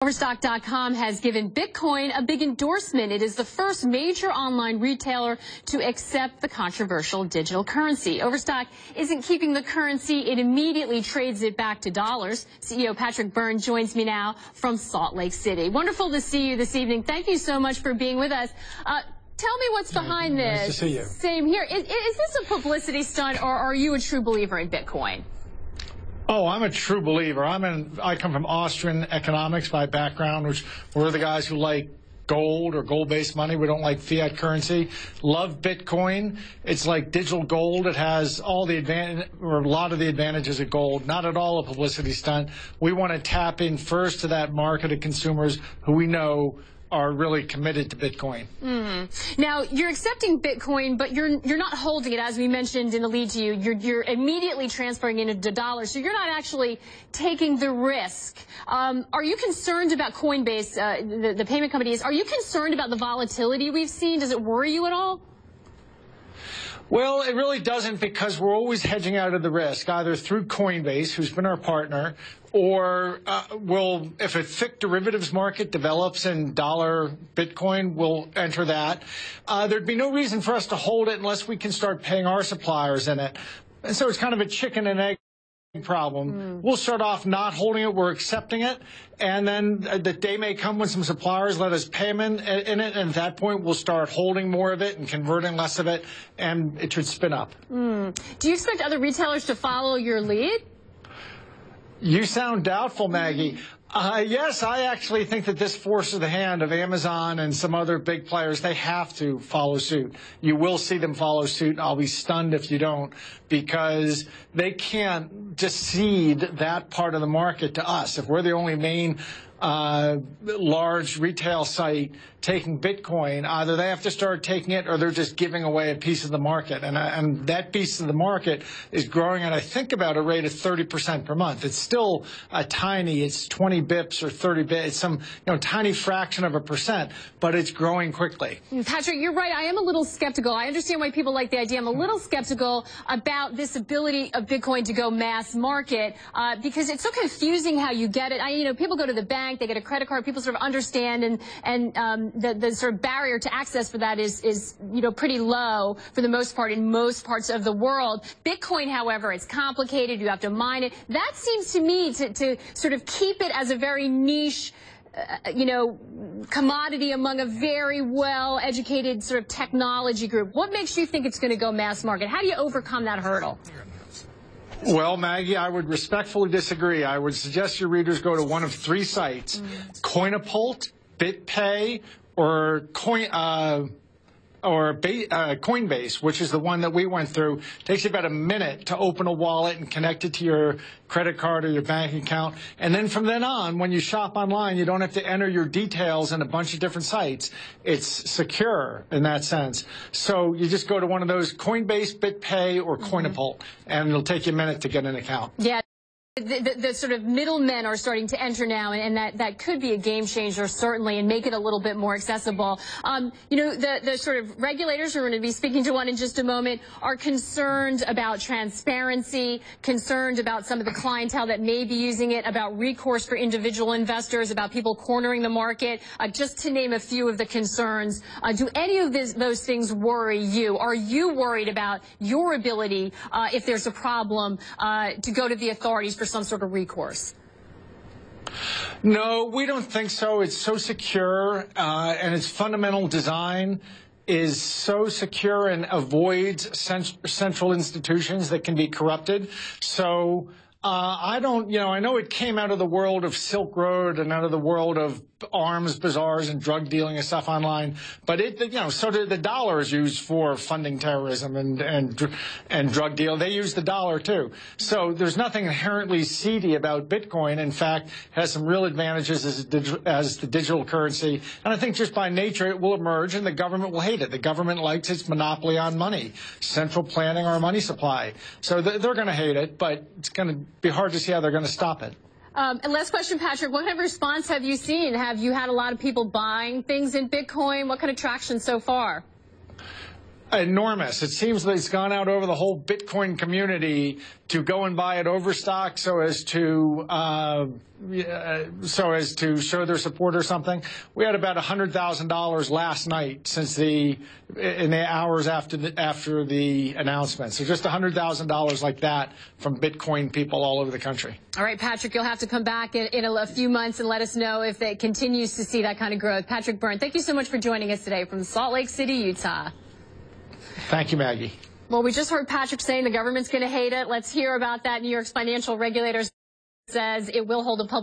Overstock.com has given Bitcoin a big endorsement. It is the first major online retailer to accept the controversial digital currency. Overstock isn't keeping the currency. It immediately trades it back to dollars. CEO Patrick Byrne joins me now from Salt Lake City. Wonderful to see you this evening. Thank you so much for being with us. Tell me what's behind this. Nice to see you. Same here. Is this a publicity stunt, or are you a true believer in Bitcoin? Oh, I'm a true believer. I come from Austrian economics by background, which we're the guys who like gold or gold-based money. We don't like fiat currency. Love Bitcoin. It's like digital gold. It has all the a lot of the advantages of gold. Not at all a publicity stunt. We want to tap in first to that market of consumers who we know are really committed to Bitcoin. Now, you're accepting Bitcoin, but you're not holding it, as we mentioned in the lead to you. You're immediately transferring it into dollars, so you're not actually taking the risk. Are you concerned about Coinbase, the payment company is? Are you concerned about the volatility we've seen? Does it worry you at all? Well, it really doesn't, because we're always hedging out of the risk, either through Coinbase, who's been our partner, or if a thick derivatives market develops in dollar Bitcoin, we'll enter that. There'd be no reason for us to hold it unless we can start paying our suppliers in it. And so it's kind of a chicken and egg problem. We'll start off not holding it, we're accepting it, and then the day may come when some suppliers let us pay them in it, and at that point we'll start holding more of it and converting less of it, and it should spin up. Do you expect other retailers to follow your lead? You sound doubtful, Maggie. Yes, I actually think that this forces the hand of Amazon and some other big players. They have to follow suit. You will see them follow suit. I'll be stunned if you don't, because they can't just cede that part of the market to us. If we're the only main large retail site taking Bitcoin, either they have to start taking it or they're just giving away a piece of the market. And that piece of the market is growing at, I think, about a rate of 30% per month. It's still tiny. It's 20 bips or 30 bips. It's some tiny fraction of a percent, but it's growing quickly. Patrick, you're right. I am a little skeptical. I understand why people like the idea. I'm a little skeptical about this ability of Bitcoin to go mass market because it's so confusing how you get it. People go to the bank, they get a credit card, people sort of understand, and the sort of barrier to access for that is pretty low for the most part in most parts of the world. Bitcoin, however, it's complicated. You have to mine it. That seems to me to sort of keep it as a very niche commodity among a very well-educated sort of technology group. What makes you think it's going to go mass market? How do you overcome that hurdle? Well, Maggie, I would respectfully disagree. I would suggest your readers go to one of three sites: Coinapult, BitPay, or Coinbase, which is the one that we went through. It takes you about a minute to open a wallet and connect it to your credit card or your bank account. And then from then on, when you shop online, you don't have to enter your details in a bunch of different sites. It's secure in that sense. So you just go to one of those: Coinbase, BitPay, or Coinapult, and it'll take you a minute to get an account. Yeah. The sort of middlemen are starting to enter now, and that could be a game changer, certainly, and make it a little bit more accessible. The sort of regulators, we're going to be speaking to one in just a moment, are concerned about transparency, concerned about some of the clientele that may be using it, about recourse for individual investors, about people cornering the market, just to name a few of the concerns. Do any of those things worry you? Are you worried about your ability, if there's a problem, to go to the authorities for some sort of recourse? No, we don't think so. It's so secure, and its fundamental design is so secure and avoids central institutions that can be corrupted. So I know it came out of the world of Silk Road and out of the world of arms bazaars and drug dealing and stuff online, but so the dollar is used for funding terrorism and drug deal. They use the dollar too. So there's nothing inherently seedy about Bitcoin. In fact, it has some real advantages as the digital currency. And I think just by nature it will emerge, and the government will hate it. The government likes its monopoly on money, central planning our money supply. So they're going to hate it, but it's going to be hard to see how they're going to stop it. And last question, Patrick, what kind of response have you seen? Have you had a lot of people buying things in Bitcoin? What kind of traction so far? enormous. It seems that it's gone out over the whole Bitcoin community to go and buy at overstock so as to show their support or something. We had about $100,000 last night in the hours after the announcement. So just $100,000 like that from Bitcoin people all over the country. All right, Patrick, you'll have to come back in a few months and let us know if it continues to see that kind of growth. Patrick Byrne, thank you so much for joining us today from Salt Lake City, Utah. Thank you, Maggie. Well, we just heard Patrick saying the government's going to hate it. Let's hear about that. New York's financial regulators says it will hold a public